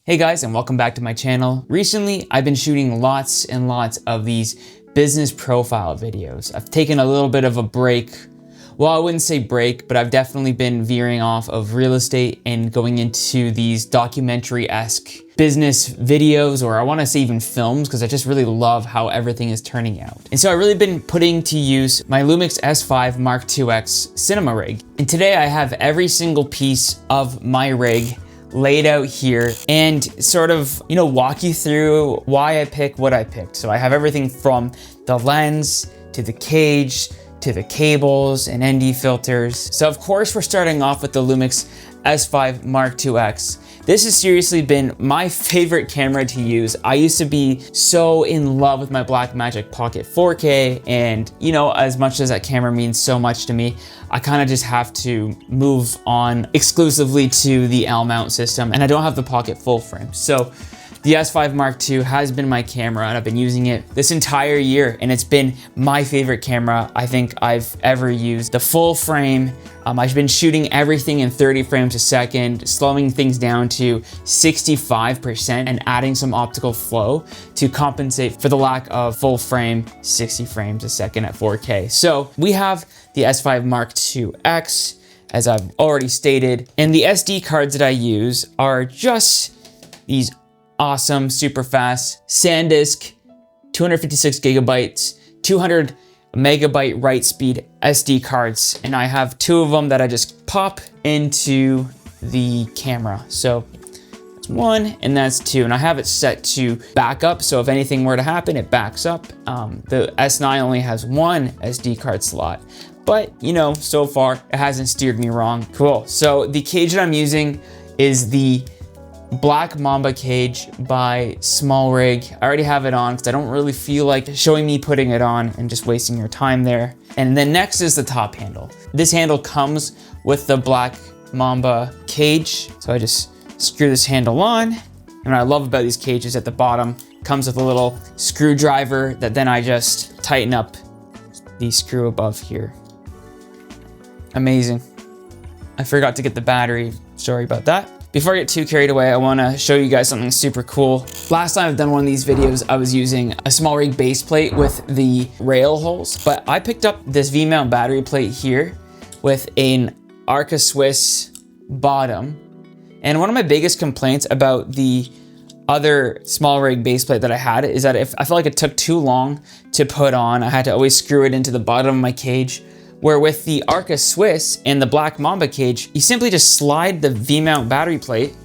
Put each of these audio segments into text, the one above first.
Hey guys, and welcome back to my channel. Recently, I've been shooting lots and lots of these business profile videos. I've taken a little bit of a break. Well, I wouldn't say break, but I've definitely been veering off of real estate and going into these documentary-esque business videos, or I wanna say even films, because I just really love how everything is turning out. And so I've really been putting to use my Lumix S5MkiiX Cinema Rig. And today I have every single piece of my rig laid out here and sort of, walk you through why I pick what I picked. So I have everything from the lens to the cage to the cables and ND filters. So of course we're starting off with the Lumix S5MkiiX. This has seriously been my favorite camera to use. I used to be so in love with my Blackmagic Pocket 4K, and as much as that camera means so much to me, I kind of just have to move on exclusively to the L mount system, and I don't have the Pocket full frame. So the S5 Mark II has been my camera, and I've been using it this entire year, and it's been my favorite camera I think I've ever used. The full frame, I've been shooting everything in 30 frames a second, slowing things down to 65% and adding some optical flow to compensate for the lack of full frame 60 frames a second at 4K. So we have the S5 Mark IIX, as I've already stated, and the SD cards that I use are just these awesome, super fast SanDisk, 256 gigabytes, 200 megabyte write speed SD cards. And I have two of them that I just pop into the camera. So that's one and that's two. And I have it set to backup. So if anything were to happen, it backs up. The S9 only has one SD card slot, but so far it hasn't steered me wrong. Cool. So the cage that I'm using is the Black Mamba cage by Small Rig. I already have it on because I don't really feel like showing me putting it on and just wasting your time there. And then next is the top handle. This handle comes with the Black Mamba cage. So I just screw this handle on. And what I love about these cages at the bottom, comes with a little screwdriver that then I just tighten up the screw above here. Amazing. I forgot to get the battery. Sorry about that. Before I get too carried away, I wanna show you guys something super cool. Last time I've done one of these videos, I was using a Small Rig base plate with the rail holes, but I picked up this V-mount battery plate here with an Arca Swiss bottom. And one of my biggest complaints about the other Small Rig base plate that I had is that I felt like it took too long to put on. I had to always screw it into the bottom of my cage. Where with the Arca Swiss and the Black Mamba cage, you simply just slide the V-mount battery plate,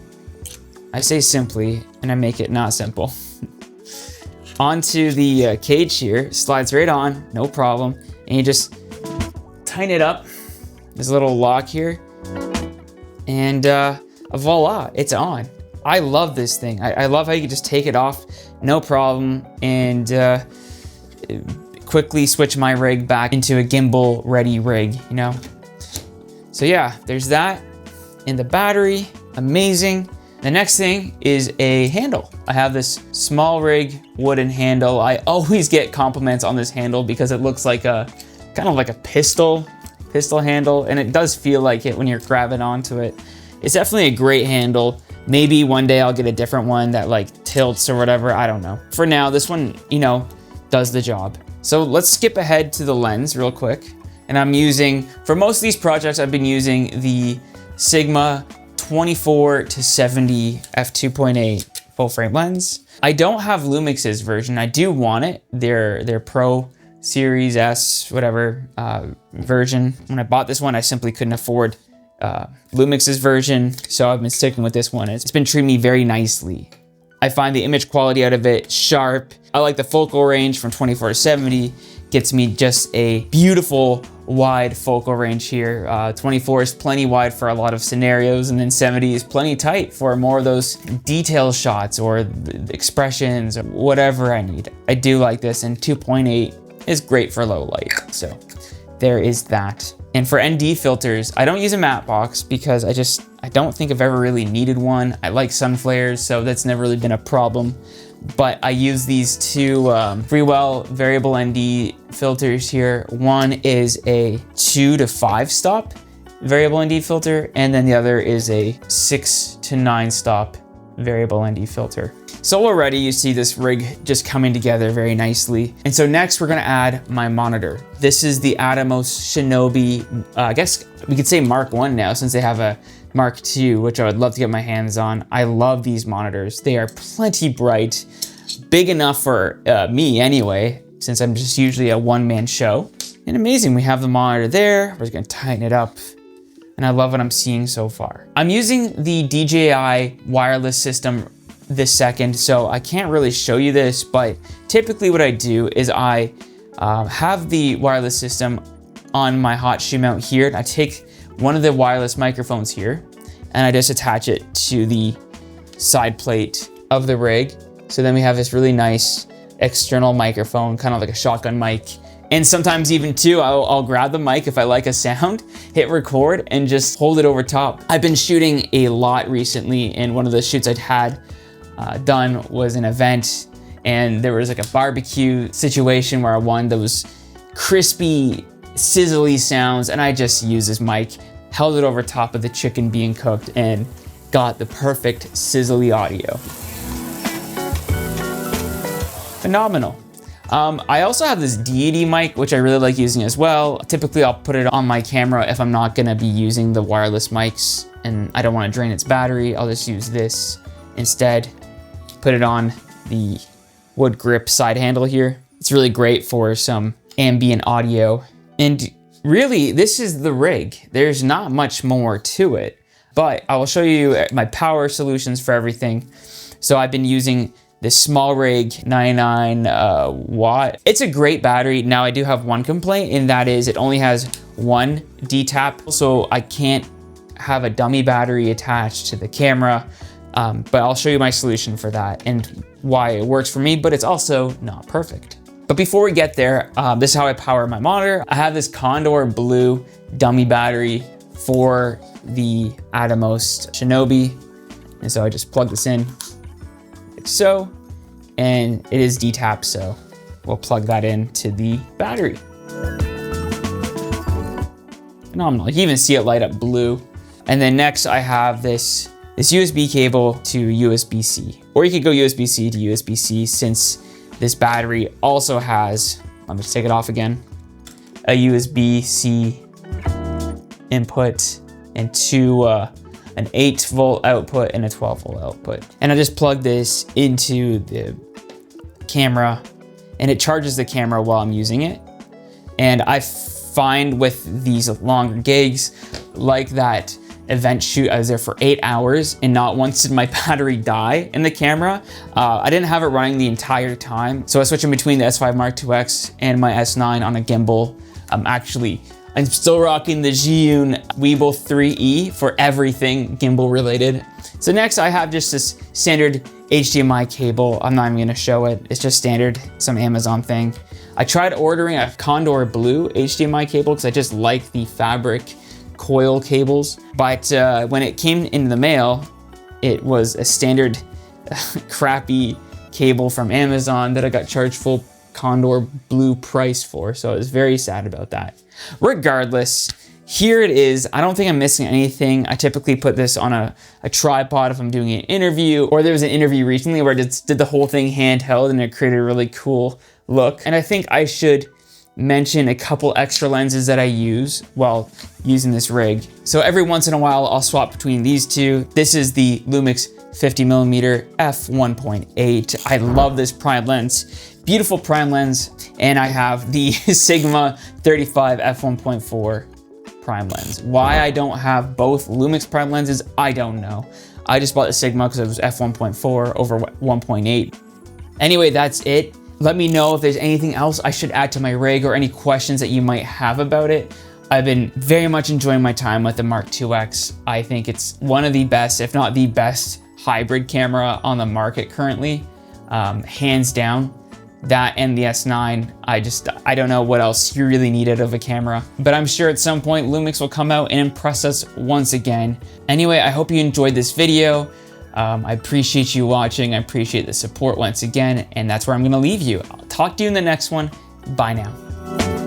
I say simply, and I make it not simple, onto the cage here, slides right on, no problem, and you just tighten it up, there's a little lock here, and voila, it's on. I love this thing. I love how you can just take it off, no problem, and quickly switch my rig back into a gimbal ready rig, So yeah, there's that. And the battery, amazing. The next thing is a handle. I have this Small Rig wooden handle. I always get compliments on this handle because it looks like kind of like a pistol handle, and it does feel like it when you're grabbing onto it. It's definitely a great handle. Maybe one day I'll get a different one that like tilts or whatever, I don't know. For now, this one, does the job. So let's skip ahead to the lens real quick. And I'm using, for most of these projects, I've been using the Sigma 24-70 f2.8 full frame lens. I don't have Lumix's version. I do want it, their Pro Series S, whatever version. When I bought this one, I simply couldn't afford Lumix's version. So I've been sticking with this one. It's been treating me very nicely. I find the image quality out of it sharp. I like the focal range from 24-70. Gets me just a beautiful wide focal range here. 24 is plenty wide for a lot of scenarios, and then 70 is plenty tight for more of those detail shots or expressions or whatever I need. I do like this, and 2.8 is great for low light. So there is that. And for ND filters, I don't use a matte box because I don't think I've ever really needed one. I like sun flares, so that's never really been a problem. But I use these two Freewell variable ND filters here. One is a 2 to 5 stop variable ND filter, and then the other is a 6 to 9 stop variable ND filter. So already you see this rig just coming together very nicely. And so next we're gonna add my monitor. This is the Atomos Shinobi, I guess we could say Mark 1 now since they have a Mark 2, which I would love to get my hands on. I love these monitors. They are plenty bright, big enough for me anyway, since I'm just usually a one-man show. And amazing, we have the monitor there. We're just gonna tighten it up. And I love what I'm seeing so far. I'm using the DJI wireless system this second, so I can't really show you this, but typically what I do is I have the wireless system on my hot shoe mount here. I take one of the wireless microphones here and I just attach it to the side plate of the rig. So then we have this really nice external microphone, kind of like a shotgun mic. And sometimes even too, I'll grab the mic if I like a sound, hit record, and just hold it over top. I've been shooting a lot recently, and one of the shoots I'd had done was an event, and there was like a barbecue situation where I wanted those crispy, sizzly sounds, and I just used this mic, held it over top of the chicken being cooked, and got the perfect sizzly audio. Phenomenal. I also have this Deity mic, which I really like using as well. Typically, I'll put it on my camera if I'm not gonna be using the wireless mics and I don't wanna drain its battery. I'll just use this instead. Put it on the wood grip side handle here. It's really great for some ambient audio. And really, this is the rig. There's not much more to it, but I will show you my power solutions for everything. So I've been using this small rig, 99 watt. It's a great battery. Now I do have one complaint, and that is it only has one D-tap, so I can't have a dummy battery attached to the camera, but I'll show you my solution for that and why it works for me, but it's also not perfect. But before we get there, this is how I power my monitor. I have this Condor Blue dummy battery for the Atomos Shinobi, and so I just plug this in like so, and it is D-tap, so we'll plug that into the battery. Phenomenal. You can even see it light up blue. And then next I have this USB cable to USB-C, or you could go USB-C to USB-C, since this battery also has, let me just take it off again, a USB-C input and an 8-volt output and a 12-volt output. And I just plug this into the camera and it charges the camera while I'm using it. And I find with these longer gigs, like that event shoot, I was there for 8 hours and not once did my battery die in the camera. I didn't have it running the entire time. So I switched in between the S5MkiiX and my S9 on a gimbal. I'm still rocking the Zhiyun Weebill 3E for everything gimbal related. So next I have just this standard HDMI cable. I'm not even gonna show it. It's just standard, some Amazon thing. I tried ordering a Condor Blue HDMI cable because I just like the fabric coil cables. But when it came in the mail, it was a standard crappy cable from Amazon that I got charged full Condor Blue price for. So I was very sad about that. Regardless, here it is. I don't think I'm missing anything. I typically put this on a tripod if I'm doing an interview, or there was an interview recently where I just did the whole thing handheld and it created a really cool look. And I think I should mention a couple extra lenses that I use while using this rig. So every once in a while, I'll swap between these two. This is the Lumix 50mm f1.8. I love this prime lens. Beautiful prime lens. And I have the Sigma 35 f1.4 prime lens. Why I don't have both Lumix prime lenses, I don't know. I just bought the Sigma because it was f1.4 over 1.8. Anyway, that's it. Let me know if there's anything else I should add to my rig or any questions that you might have about it. I've been very much enjoying my time with the Mark IIX. I think it's one of the best, if not the best, hybrid camera on the market currently, hands down. That and the S9, I don't know what else you really needed of a camera, but I'm sure at some point Lumix will come out and impress us once again. Anyway, I hope you enjoyed this video. I appreciate you watching. I appreciate the support once again, and that's where I'm gonna leave you. I'll talk to you in the next one. Bye now.